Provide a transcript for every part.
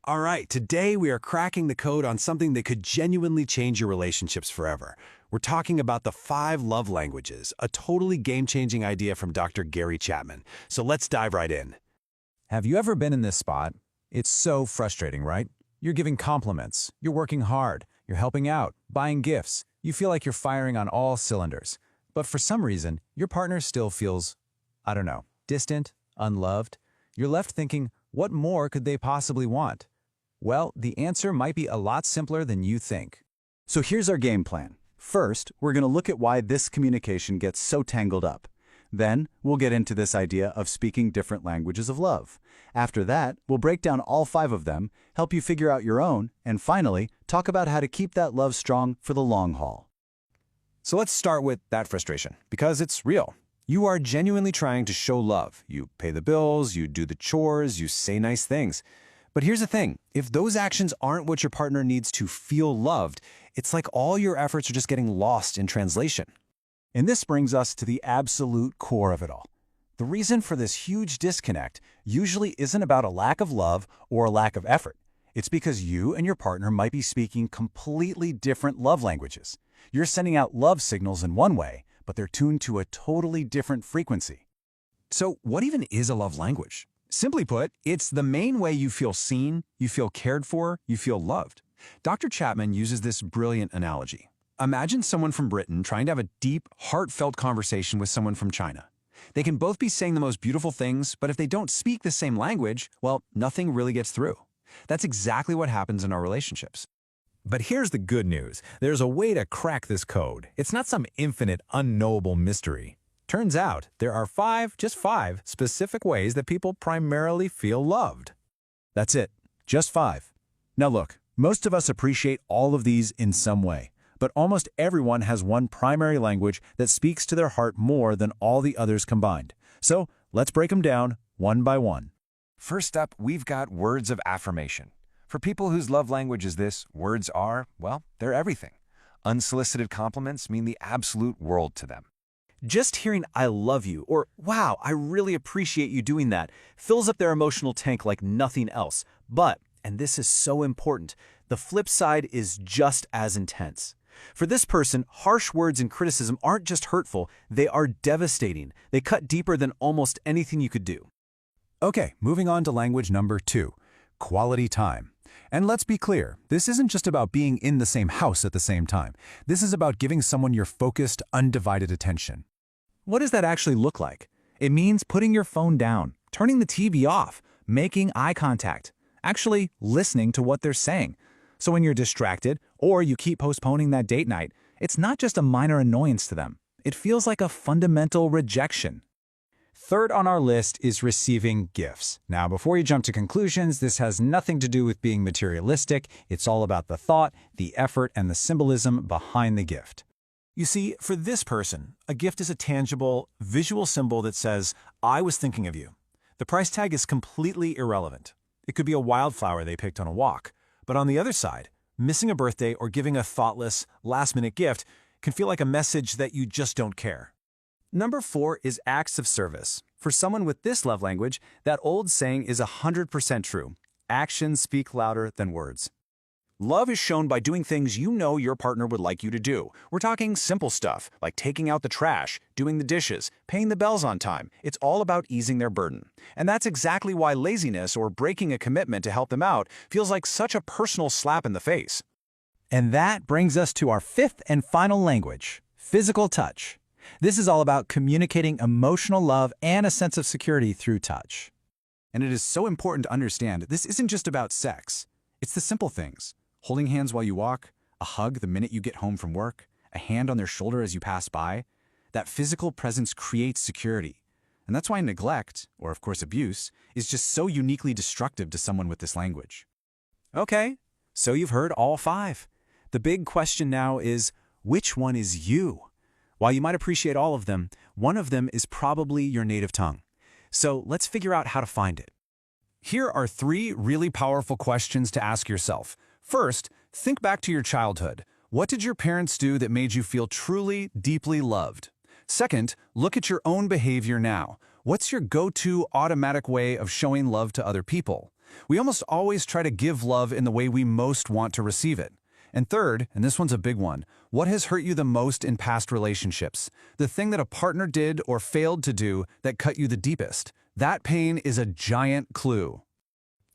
All right, today we are cracking the code on something that could genuinely change your relationships forever. We're talking about the 5 love languages, a totally game-changing idea from Dr. Gary Chapman. So let's dive right in. Have you ever been in this spot? It's so frustrating, right? You're giving compliments, you're working hard, you're helping out, buying gifts. You feel like you're firing on all cylinders. But for some reason, your partner still feels, I don't know, distant, unloved. You're left thinking, what more could they possibly want? Well, the answer might be a lot simpler than you think. So here's our game plan. First, we're going to look at why this communication gets so tangled up. Then, we'll get into this idea of speaking different languages of love. After that, we'll break down all 5 of them, help you figure out your own, and finally, talk about how to keep that love strong for the long haul. So let's start with that frustration, because it's real. You are genuinely trying to show love. You pay the bills, you do the chores, you say nice things. But here's the thing, if those actions aren't what your partner needs to feel loved, it's like all your efforts are just getting lost in translation. And this brings us to the absolute core of it all. The reason for this huge disconnect usually isn't about a lack of love or a lack of effort. It's because you and your partner might be speaking completely different love languages. You're sending out love signals in one way, but they're tuned to a totally different frequency. So what even is a love language? Simply put, it's the main way you feel seen, you feel cared for, you feel loved. Dr. Chapman uses this brilliant analogy. Imagine someone from Britain trying to have a deep, heartfelt conversation with someone from China. They can both be saying the most beautiful things, but if they don't speak the same language, well, nothing really gets through. That's exactly what happens in our relationships. But here's the good news. There's a way to crack this code. It's not some infinite, unknowable mystery. Turns out, there are 5, just 5, specific ways that people primarily feel loved. That's it, just 5. Now look, most of us appreciate all of these in some way, but almost everyone has one primary language that speaks to their heart more than all the others combined. So let's break them down one by one. First up, we've got words of affirmation. For people whose love language is this, words are, well, they're everything. Unsolicited compliments mean the absolute world to them. Just hearing "I love you" or "wow, I really appreciate you doing that" fills up their emotional tank like nothing else. But, and this is so important, the flip side is just as intense. For this person, harsh words and criticism aren't just hurtful, they are devastating. They cut deeper than almost anything you could do. Okay, moving on to language number 2, quality time. And let's be clear, this isn't just about being in the same house at the same time. This is about giving someone your focused, undivided attention. What does that actually look like? It means putting your phone down, turning the TV off, making eye contact, actually listening to what they're saying. So when you're distracted or you keep postponing that date night, it's not just a minor annoyance to them. It feels like a fundamental rejection. Third on our list is receiving gifts. Now, before you jump to conclusions, this has nothing to do with being materialistic. It's all about the thought, the effort, and the symbolism behind the gift. You see, for this person, a gift is a tangible, visual symbol that says, "I was thinking of you." The price tag is completely irrelevant. It could be a wildflower they picked on a walk. But on the other side, missing a birthday or giving a thoughtless, last-minute gift can feel like a message that you just don't care. Number 4 is acts of service. For someone with this love language, that old saying is 100% true. Actions speak louder than words. Love is shown by doing things you know your partner would like you to do. We're talking simple stuff, like taking out the trash, doing the dishes, paying the bills on time. It's all about easing their burden. And that's exactly why laziness or breaking a commitment to help them out feels like such a personal slap in the face. And that brings us to our 5th and final language, physical touch. This is all about communicating emotional love and a sense of security through touch. And it is so important to understand this isn't just about sex. It's the simple things. Holding hands while you walk, a hug the minute you get home from work, a hand on their shoulder as you pass by. That physical presence creates security. And that's why neglect, or of course abuse, is just so uniquely destructive to someone with this language. Okay, so you've heard all 5. The big question now is, which one is you? While you might appreciate all of them, one of them is probably your native tongue. So let's figure out how to find it. Here are 3 really powerful questions to ask yourself. First, think back to your childhood. What did your parents do that made you feel truly, deeply loved? Second, look at your own behavior now. What's your go-to automatic way of showing love to other people? We almost always try to give love in the way we most want to receive it. And third, and this one's a big one, what has hurt you the most in past relationships? The thing that a partner did or failed to do that cut you the deepest. That pain is a giant clue.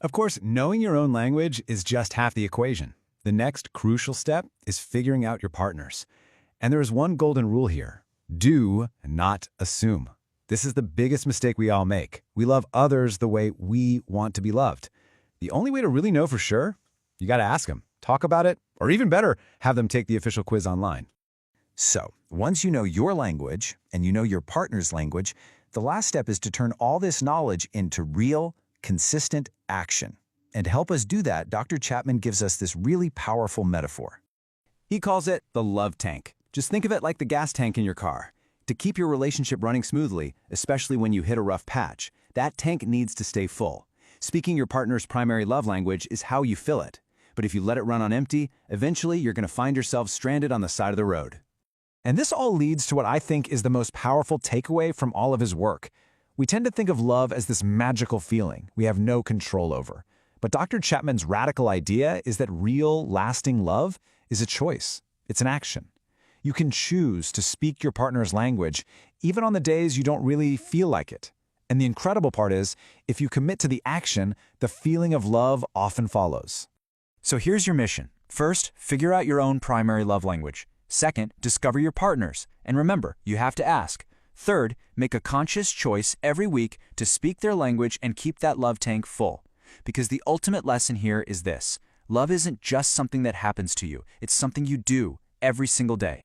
Of course, knowing your own language is just half the equation. The next crucial step is figuring out your partner's. And there is one golden rule here. Do not assume. This is the biggest mistake we all make. We love others the way we want to be loved. The only way to really know for sure, you got to ask them, talk about it, or even better, have them take the official quiz online. So, once you know your language and you know your partner's language, the last step is to turn all this knowledge into real, consistent action. And to help us do that, Dr. Chapman gives us this really powerful metaphor. He calls it the love tank. Just think of it like the gas tank in your car. To keep your relationship running smoothly, especially when you hit a rough patch, that tank needs to stay full. Speaking your partner's primary love language is how you fill it. But if you let it run on empty, eventually you're going to find yourself stranded on the side of the road. And this all leads to what I think is the most powerful takeaway from all of his work. We tend to think of love as this magical feeling we have no control over. But Dr. Chapman's radical idea is that real, lasting love is a choice. It's an action. You can choose to speak your partner's language, even on the days you don't really feel like it. And the incredible part is, if you commit to the action, the feeling of love often follows. So here's your mission. First, figure out your own primary love language. Second, discover your partner's. And remember, you have to ask. Third, make a conscious choice every week to speak their language and keep that love tank full. Because the ultimate lesson here is this: love isn't just something that happens to you, it's something you do every single day.